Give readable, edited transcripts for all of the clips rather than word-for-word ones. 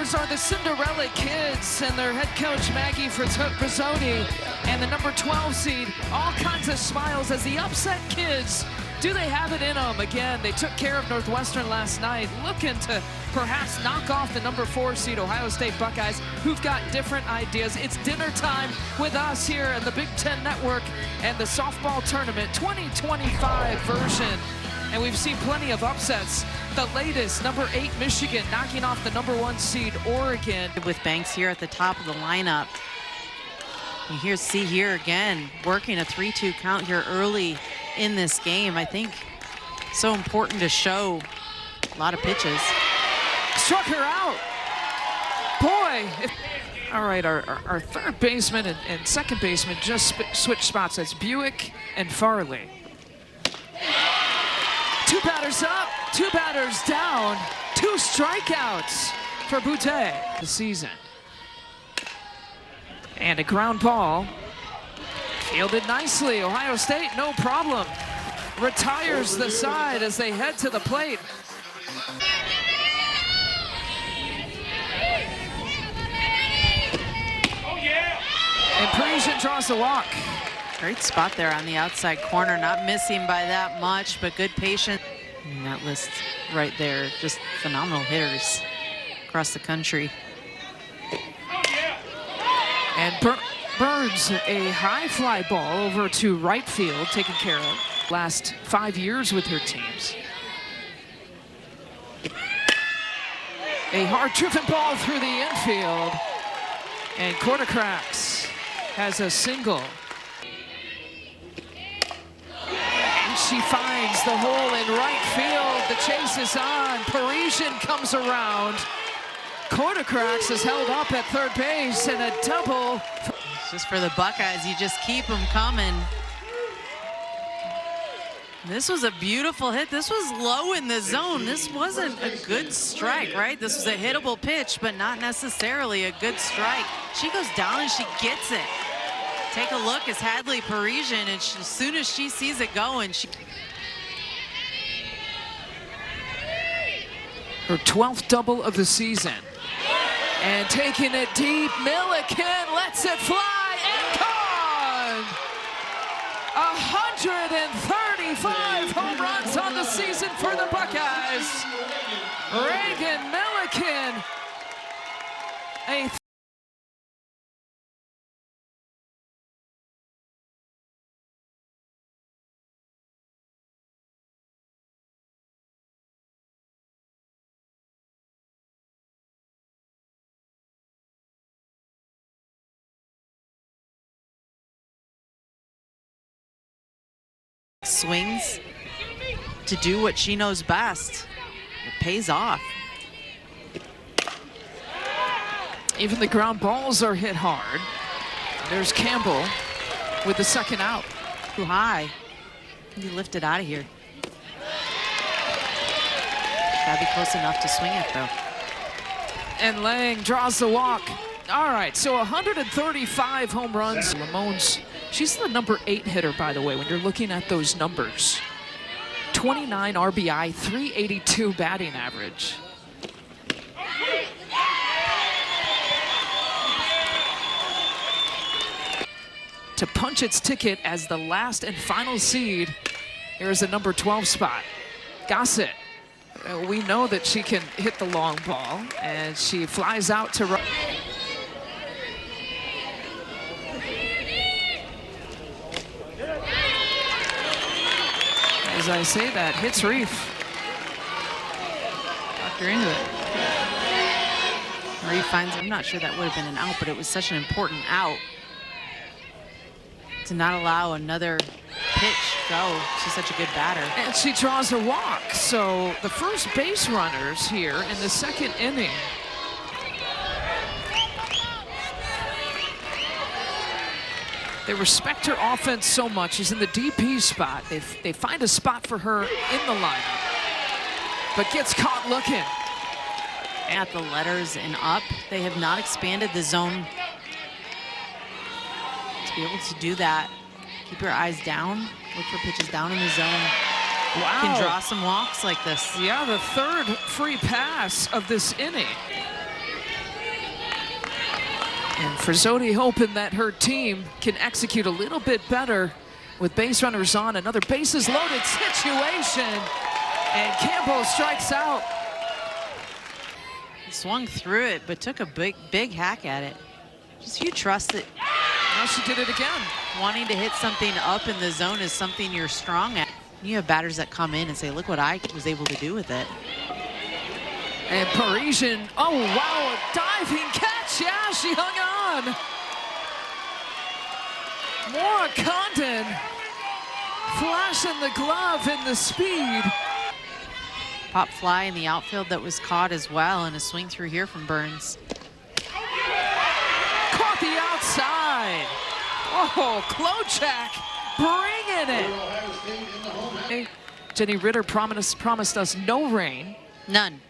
winners are the Cinderella Kids and their head coach Maggie Frazzoni and the number 12 seed. All kinds of smiles as the upset kids. Do they have it in them? Again, they took care of Northwestern last night, looking to perhaps knock off the number 4 seed Ohio State Buckeyes, who've got different ideas. It's dinner time with us here at the Big Ten Network and the softball tournament 2025 version. And we've seen plenty of upsets. The latest, number 8 Michigan knocking off the number 1 seed Oregon. With Banks here at the top of the lineup. You see here again, working a 3-2 count here early in this game. I think so important to show a lot of pitches. Struck her out. Boy. All right, our third baseman and second baseman just switched spots. That's Buick and Farley. 2 batters up, 2 batters down, 2 strikeouts for Boutte this season. And a ground ball, fielded nicely. Ohio State, no problem. Retires the side as they head to the plate. And Parisian draws the walk. Great spot there on the outside corner, not missing by that much, but good patience. And that list right there, just phenomenal hitters across the country. And Burns, a high fly ball over to right field, taken care of. Last 5 years with her teams. A hard-driven ball through the infield. And Quarterfinal has a single. And she finds the hole in right field. The chase is on. Parisian comes around. Quarterfinal is held up at third base, and a double. Just for the Buckeyes, you just keep them coming. This was a beautiful hit. This was low in the zone. This wasn't a good strike, right? This was a hittable pitch, but not necessarily a good strike. She goes down and she gets it. Take a look, it's Hadley Parisian, and as soon as she sees it going, her 12th double of the season. And taking it deep, Milliken lets it fly and gone! 135 home runs on the season for the Buckeyes. Reagan Milliken, a swings to do what she knows best. It pays off. Even the ground balls are hit hard. There's Campbell with the second out. Too high. You lift it out of here. Gotta be close enough to swing it though. And Lang draws the walk. All right, so 135 home runs. Lamone's, she's the number 8 hitter, by the way, when you're looking at those numbers. 29 RBI, 382 batting average. To punch its ticket as the last and final seed, here's the number 12 spot. Gossett. We know that she can hit the long ball, and she flies out to right. As I say that, hits Reef. Talked her into it. Reef finds, I'm not sure that would have been an out, but it was such an important out to not allow another pitch go. She's such a good batter. And she draws a walk. So the first base runners here in the second inning. They respect her offense so much. She's in the DP spot. They find a spot for her in the lineup, but gets caught looking. At the letters and up, they have not expanded the zone. To be able to do that, keep your eyes down, look for pitches down in the zone. Wow. Can draw some walks like this. Yeah, the third free pass of this inning. And Frazzoni hoping that her team can execute a little bit better with base runners on. Another bases loaded situation. And Campbell strikes out. He swung through it, but took a big hack at it. Just you trust it. Now she did it again. Wanting to hit something up in the zone is something you're strong at. You have batters that come in and say, look what I was able to do with it. And Parisian, oh wow, a diving catch. Yeah, she hung on. Maura Condon flashing the glove and the speed. Pop fly in the outfield that was caught as well, and a swing through here from Burns. Caught the outside. Oh, Klochak bringing it. Jenny Ritter promised us no rain. None.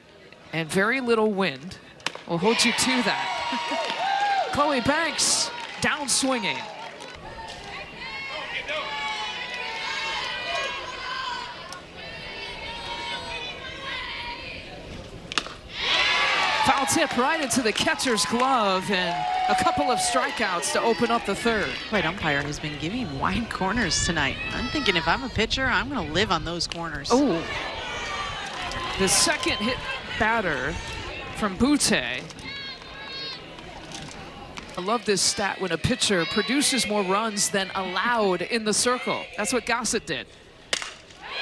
And very little wind. We'll hold you to that. Chloe Banks down swinging. Foul tip right into the catcher's glove, and a couple of strikeouts to open up the third. White umpire has been giving wide corners tonight. I'm thinking if I'm a pitcher, I'm going to live on those corners. Oh, the second hit batter from Butte. I love this stat when a pitcher produces more runs than allowed in the circle. That's what Gossett did.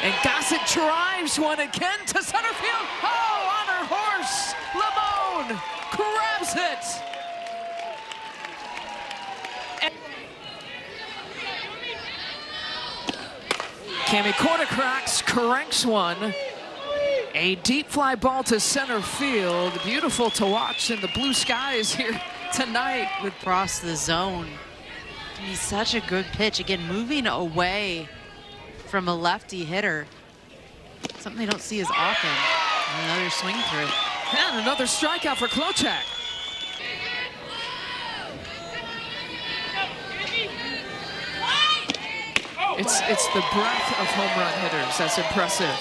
And Gossett drives one again to center field. Oh, on her horse, Lamone grabs it. And Cami Corticrax cranks one. A deep fly ball to center field. Beautiful to watch in the blue skies here tonight. With across the zone. He's such a good pitch. Again, moving away from a lefty hitter. Something they don't see as often. Another swing through. And another strikeout for Klochak. It's the breadth of home run hitters that's impressive.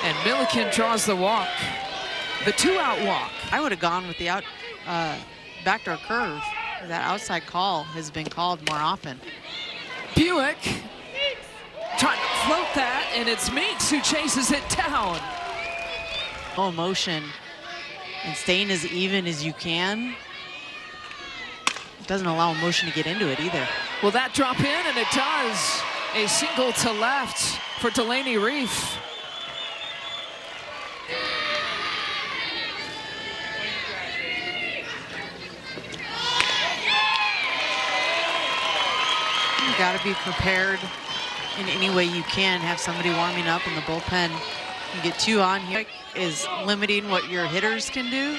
And Milliken draws the walk. The two-out walk. I would have gone with the backdoor curve. That outside call has been called more often. Buick trying to float that, and it's Meeks who chases it down. No emotion and staying as even as you can. It doesn't allow emotion to get into it either. Will that drop in? And it does. A single to left for Delaney Reef. You got to be prepared in any way you can. Have somebody warming up in the bullpen. You get two on here is limiting what your hitters can do.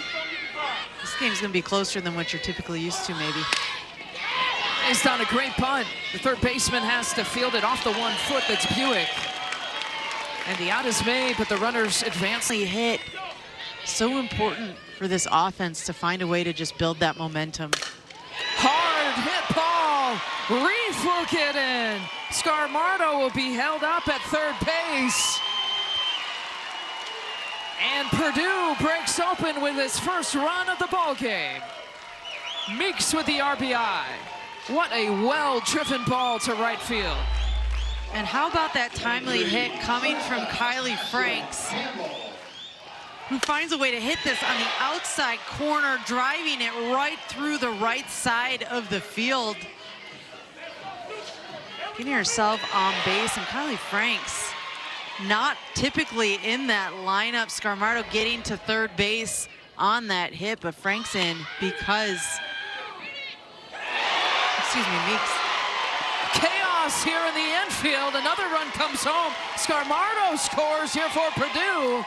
This game's going to be closer than what you're typically used to, maybe. He's done a great punt. The third baseman has to field it off the 1 foot. That's Buick. And the out is made, but the runners advance. Hit. So important for this offense to find a way to just build that momentum. Hard hit ball. Reef will get in. Scarmardo will be held up at third base. And Purdue breaks open with his first run of the ball game. Meeks with the RBI. What a well-driven ball to right field. And how about that timely hit coming from Kylie Franks, who finds a way to hit this on the outside corner, driving it right through the right side of the field. Getting herself on base, and Kylie Franks not typically in that lineup. Scarmardo getting to third base on that hit, but Franks in because, excuse me, Meeks. Chaos here in the infield. Another run comes home. Scarmardo scores here for Purdue.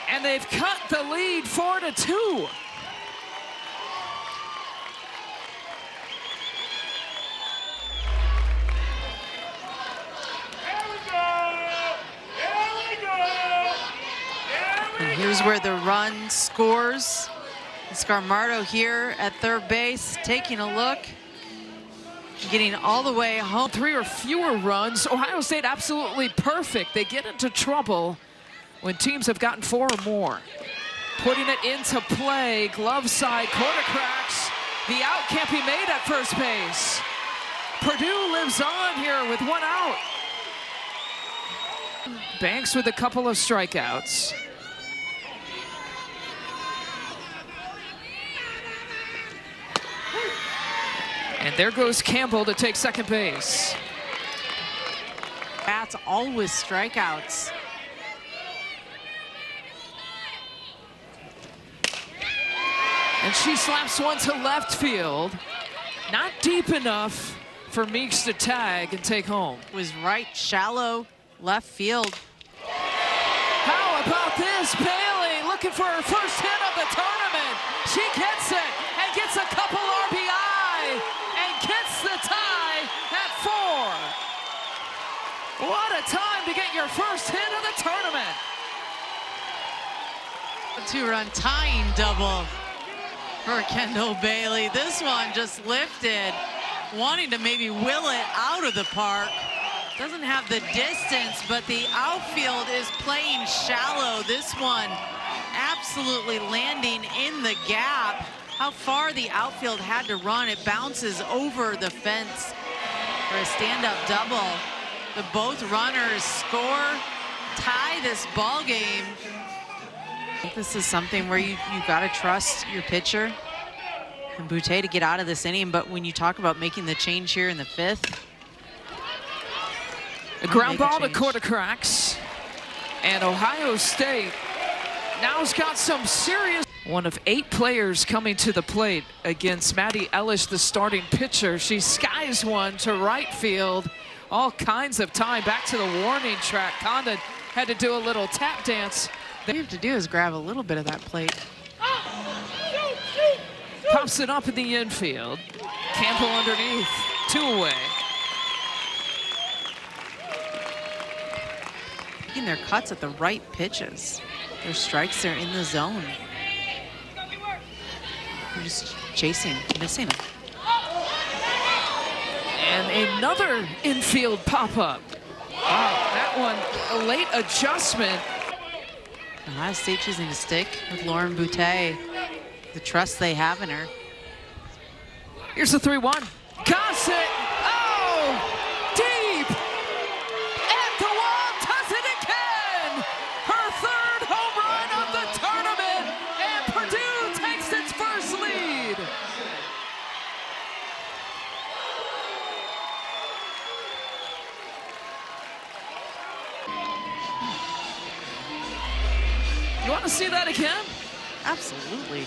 And they've cut the lead 4-2. And here's where the run scores. Scarmardo here at third base, taking a look, getting all the way home. 3 or fewer runs. Ohio State absolutely perfect. They get into trouble when teams have gotten 4 or more. Putting it into play, glove side, Quartercracks The out can't be made at first base. Purdue lives on here with 1 out. Banks with a couple of strikeouts. And there goes Campbell to take second base. That's always strikeouts. And she slaps one to left field. Not deep enough for Meeks to tag and take home. Was right shallow left field. How about this? Bailey looking for her first hit of the tournament. She gets it and gets a couple RBI and gets the tie at 4. What a time to get your first hit of the tournament. A 2-run tying double for Kendall Bailey. This one just lifted, wanting to maybe will it out of the park. Doesn't have the distance, but the outfield is playing shallow. This one absolutely landing in the gap. How far the outfield had to run. It bounces over the fence for a stand-up double. The both runners score, tie this ball game. I think this is something where you got to trust your pitcher and Boutte to get out of this inning. But when you talk about making the change here in the 5th, a ground ball to quarter cracks, and Ohio State now's got some serious. One of 8 players coming to the plate against Maddie Ellis, the starting pitcher. She skies one to right field. All kinds of time back to the warning track. Condon had to do a little tap dance. All you have to do is grab a little bit of that plate. Pops it up in the infield. Campbell underneath, 2 away. Making their cuts at the right pitches. Their strikes, they're in the zone. They're just chasing, missing them. And another infield pop-up. Wow, that one, a late adjustment. Ohio State choosing to stick with Lauren Boutte. The trust they have in her. Here's the 3-1. Got it! Oh! Deep! At the wall, does it again! Her 3rd home run of the tournament! And Purdue takes its first lead! You want to see that again? Absolutely.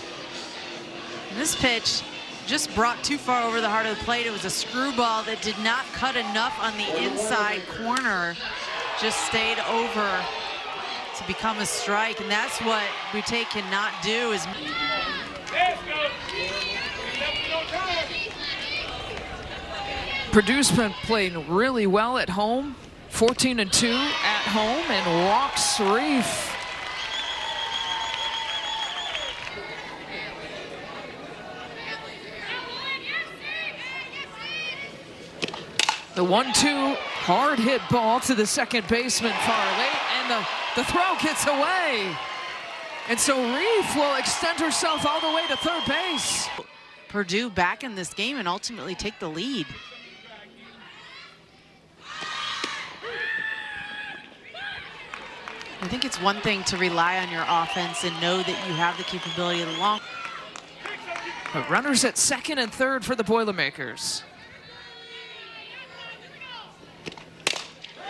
This pitch just brought too far over the heart of the plate. It was a screwball that did not cut enough on the inside corner. Just stayed over to become a strike, and that's what Boutte cannot do is. Purdue's been playing really well at home. 14-2 at home, and walks Reef. The 1-2 hard hit ball to the second baseman far late, and the throw gets away. And so Reef will extend herself all the way to third base. Purdue back in this game and ultimately take the lead. I think it's one thing to rely on your offense and know that you have the capability of the long. But runners at second and third for the Boilermakers.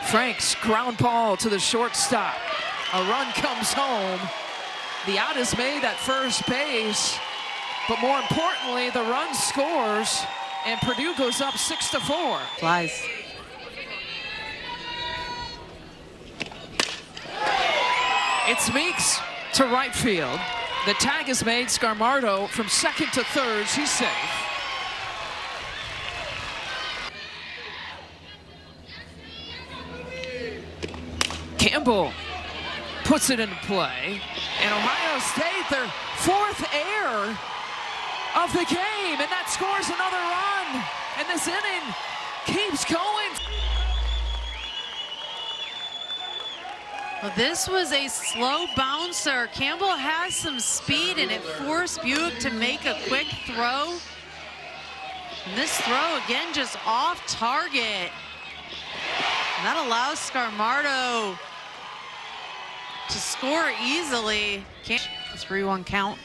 Frank's ground ball to the shortstop. A run comes home. The out is made at first base, but more importantly, the run scores, and Purdue goes up 6-4. Flies. It's Meeks to right field. The tag is made. Scarmardo from second to third. She's safe. Campbell puts it into play. And Ohio State, their 4th error of the game. And that scores another run. And this inning keeps going. Well, this was a slow bouncer. Campbell has some speed, and it forced Buick to make a quick throw. And this throw, again, just off target. And that allows Scarmardo to score easily. Can't 3-1 count.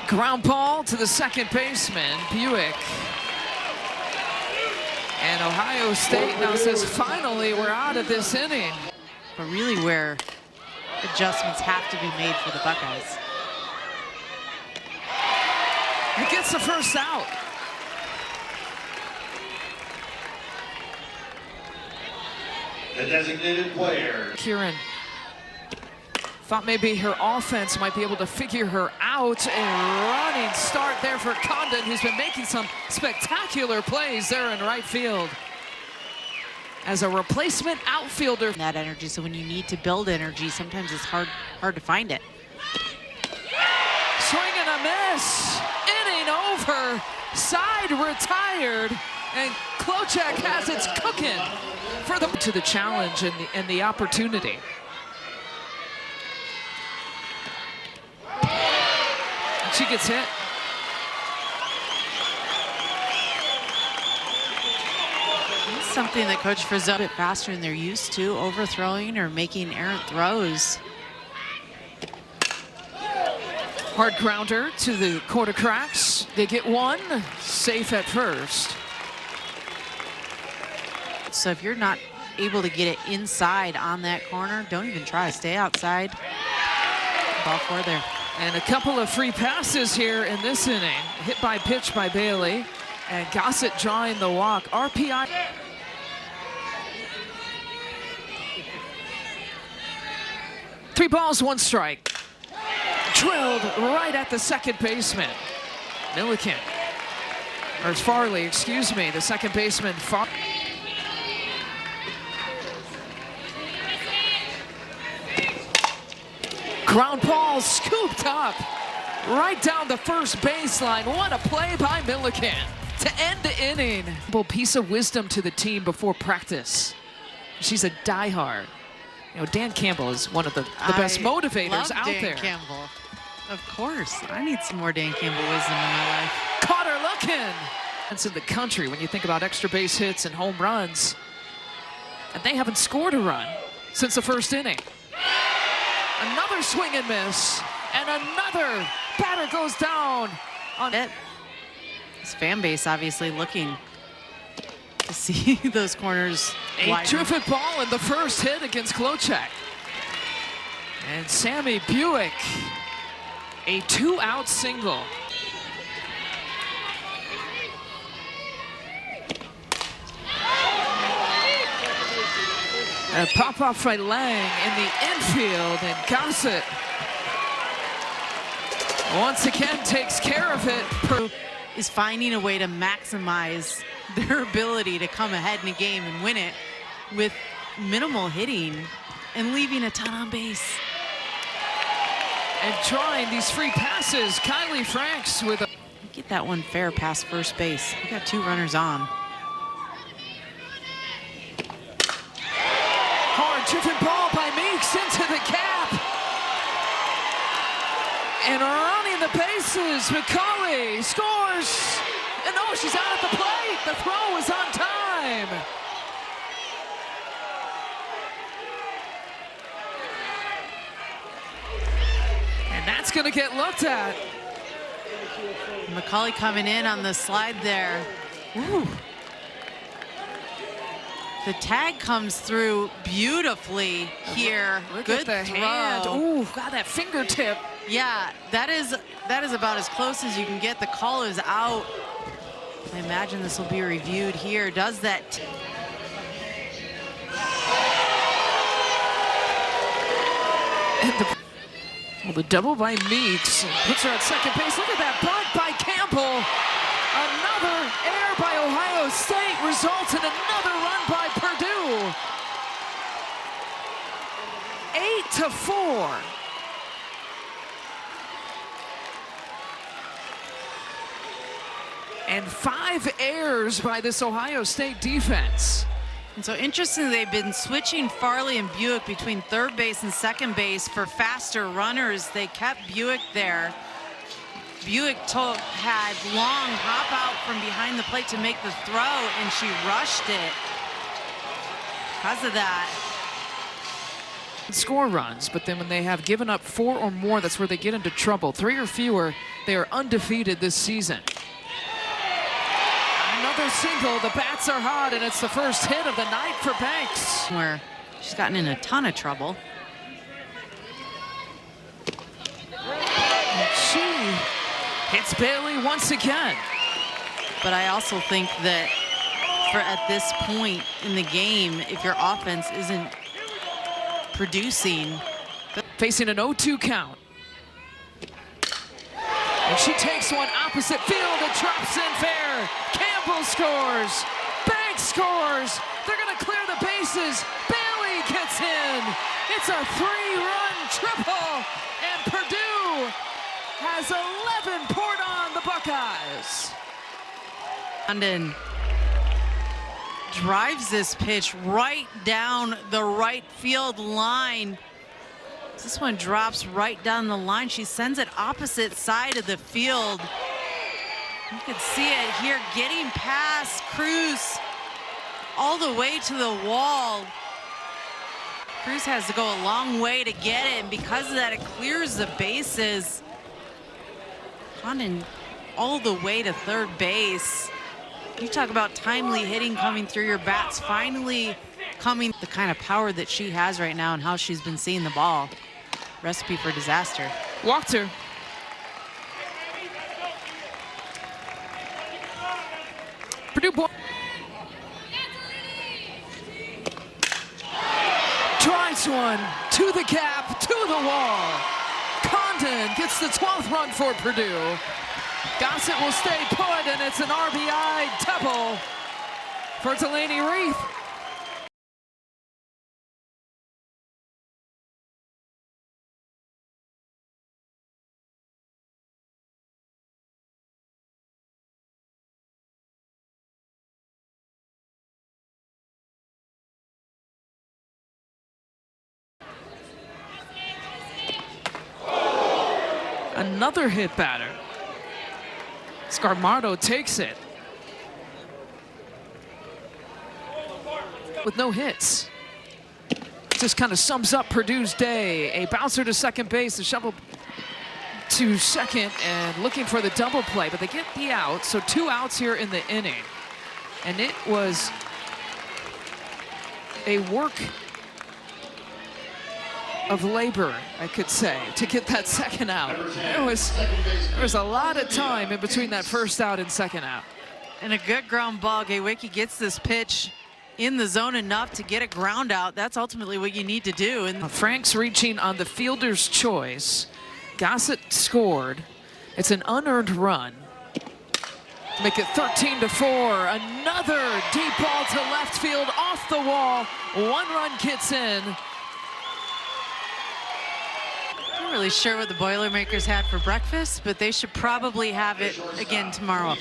Ground ball to the second baseman, Buick. And Ohio State now says, finally, we're out of this inning. But really where adjustments have to be made for the Buckeyes. It gets the first out. The designated player. Kieran thought maybe her offense might be able to figure her out. A running start there for Condon, who's been making some spectacular plays there in right field. As a replacement outfielder. That energy, so when you need to build energy, sometimes it's hard to find it. Swing and a miss. Inning over. Side retired. And Klochek has its cooking for the challenge and the opportunity. And she gets hit. It's something that Coach Frizzell a bit faster than they're used to, overthrowing or making errant throws. Hard grounder to the quarter cracks. They get one, safe at first. So if you're not able to get it inside on that corner, don't even try. Stay outside. Ball four there. And a couple of free passes here in this inning. Hit by pitch by Bailey. And Gossett drawing the walk. RPI. Three balls, one strike. Drilled right at the second baseman. Milliken. Or it's Farley, excuse me. The second baseman, Farley. Ground ball scooped up right down the first baseline. What a play by Milliken to end the inning. A piece of wisdom to the team before practice. She's a diehard. You know, Dan Campbell is one of the best motivators out Dan there. Campbell. Of course. I need some more Dan Campbell wisdom in my life. Caught her looking. It's in the country when you think about extra base hits and home runs. And they haven't scored a run since the first inning. Another swing and miss, and another batter goes down on it. His fan base obviously looking to see those corners A widen. terrific ball in the first hit against Klochek. And Sammy Buick, a two-out single. A pop-off by Lang in the infield, and Gossett once again takes care of it. Is finding a way to maximize their ability to come ahead in a game and win it with minimal hitting and leaving a ton on base. And trying these free passes, Kylie Franks with a... Get that one fair past first base. We got two runners on. Driven ball by Meeks into the gap. And running the bases, McCauley scores. And oh, she's out at the plate. The throw is on time. And that's going to get looked at. McCauley coming in on the slide there. Ooh. The tag comes through beautifully here. Look Good at the throw. hand. Ooh, got that fingertip. Yeah, that is about as close as you can get. The call is out. I imagine this will be reviewed here. Does that? And the double by Meeks puts her at second base. Look at that bunt by Campbell. Another error by Ohio State results in another run by Purdue. 8-4. And 5 errors by this Ohio State defense. And so interestingly, they've been switching Farley and Buick between third base and second base for faster runners. They kept Buick there. Buick had long hop out from behind the plate to make the throw, and she rushed it because of that. Score runs, but then when they have given up 4 or more, that's where they get into trouble. 3 or fewer, they are undefeated this season. Another single, the bats are hot, and it's the first hit of the night for Banks. Where she's gotten in a ton of trouble. She hits Bailey once again. But I also think that for at this point in the game, if your offense isn't producing. Facing an 0-2 count. And she takes one opposite field and drops in fair. Campbell scores. Banks scores. They're going to clear the bases. Bailey gets in. It's a 3-run triple. And Purdue has 11 poured on the Buckeyes. London drives this pitch right down the right field line. This one drops right down the line. She sends it opposite side of the field. You can see it here, getting past Cruz all the way to the wall. Cruz has to go a long way to get it, and because of that, it clears the bases. Condon all the way to third base. You talk about timely hitting coming through your bats, finally coming, the kind of power that she has right now and how she's been seeing the ball. Recipe for disaster. Walked her. Purdue ball. Drives one to the gap, to the wall. Condon gets the 12th run for Purdue. Gossett will stay put, and it's an RBI double for Delaney Reith. Another hit batter. Scarmardo takes it with no hits. Just kind of sums up Purdue's day. A bouncer to second base, a shovel to second, and looking for the double play, but they get the out. So 2 outs here in the inning. And it was a work of labor, I could say, to get that second out. There was a lot of time in between that first out and second out. And a good ground ball. Gaywicki gets this pitch in the zone enough to get a ground out. That's ultimately what you need to do. And Frank's reaching on the fielder's choice. Gossett scored. It's an unearned run. Make it 13-4. Another deep ball to left field, off the wall. 1 run gets in. I'm not really sure what the Boilermakers had for breakfast, but they should probably have it again tomorrow.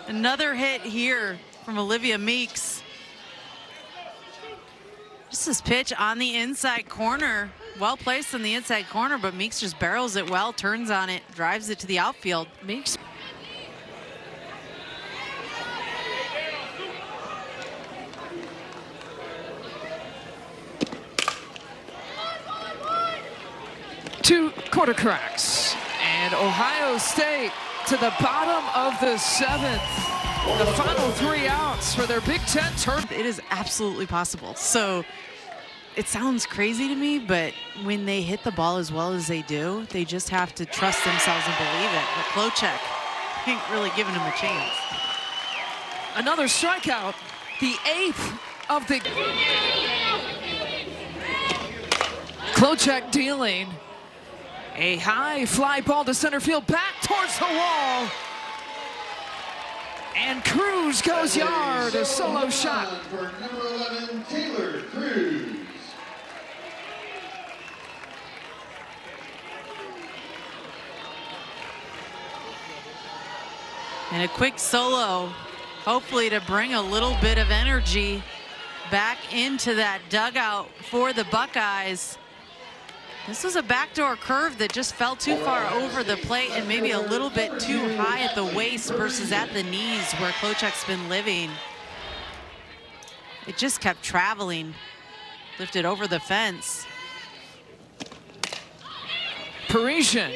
Another hit here from Olivia Meeks. Just this pitch on the inside corner, well placed on the inside corner, but Meeks just barrels it well, turns on it, drives it to the outfield. Meeks. Two quarter cracks, and Ohio State to the bottom of the 7th. The final 3 outs for their Big Ten turn. It is absolutely possible. So it sounds crazy to me, but when they hit the ball as well as they do, they just have to trust themselves and believe it. But Klochek ain't really giving them a chance. Another strikeout, the 8th of the. Klochek dealing. A high fly ball to center field, back towards the wall. And Cruz goes yard, a solo shot. For number 11, Taylor Cruz. And a quick solo, hopefully to bring a little bit of energy back into that dugout for the Buckeyes. This was a backdoor curve that just fell too far over the plate and maybe a little bit too high at the waist versus at the knees where Klochek's been living. It just kept traveling, lifted over the fence. Parisian,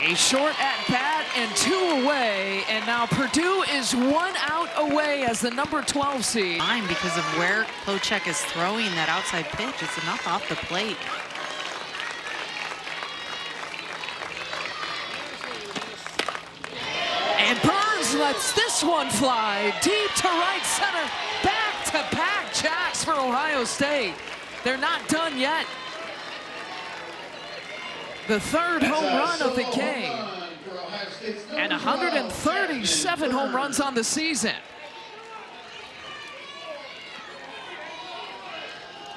a short at bat and 2 away, and now Purdue is 1 out away as the number 12 seed. Fine, because of where Klochek is throwing that outside pitch, it's enough off the plate. And Burns lets this one fly deep to right center. Back-to-back jacks for Ohio State. They're not done yet. The 3rd home run of the game. And 137 home runs on the season.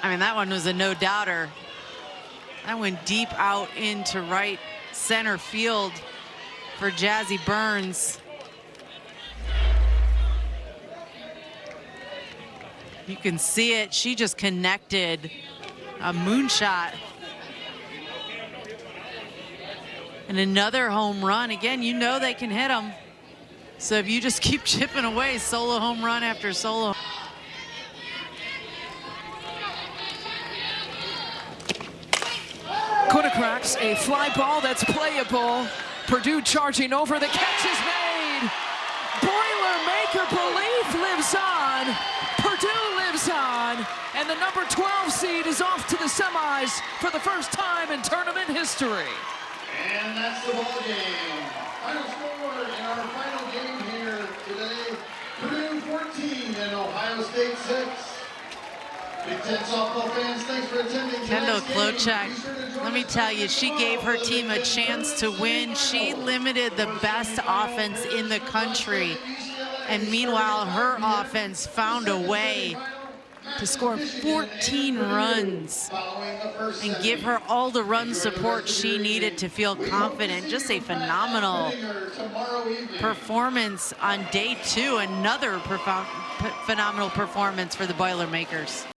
I mean, that one was a no-doubter. That went deep out into right center field for Jazzy Burns. You can see it. She just connected a moonshot. And another home run. Again, you know they can hit them. So if you just keep chipping away, solo home run after solo. Coulda cracks a fly ball that's playable. Purdue charging over. The catch is made. Boilermaker belief lives on. Purdue lives on. And the number 12 seed is off to the semis for the first time in tournament history. And that's the ball game. Final score in our final game here today, Purdue 14 and Ohio State 6. Big Ten softball fans, thanks for attending. Kendall Klochek, let me tell you, she gave her team a chance to win. She limited the best offense in the country. And meanwhile, her offense found a way to score 14 runs and give her all the run support she needed to feel confident. Just a phenomenal performance on day 2. Another phenomenal performance for the Boilermakers.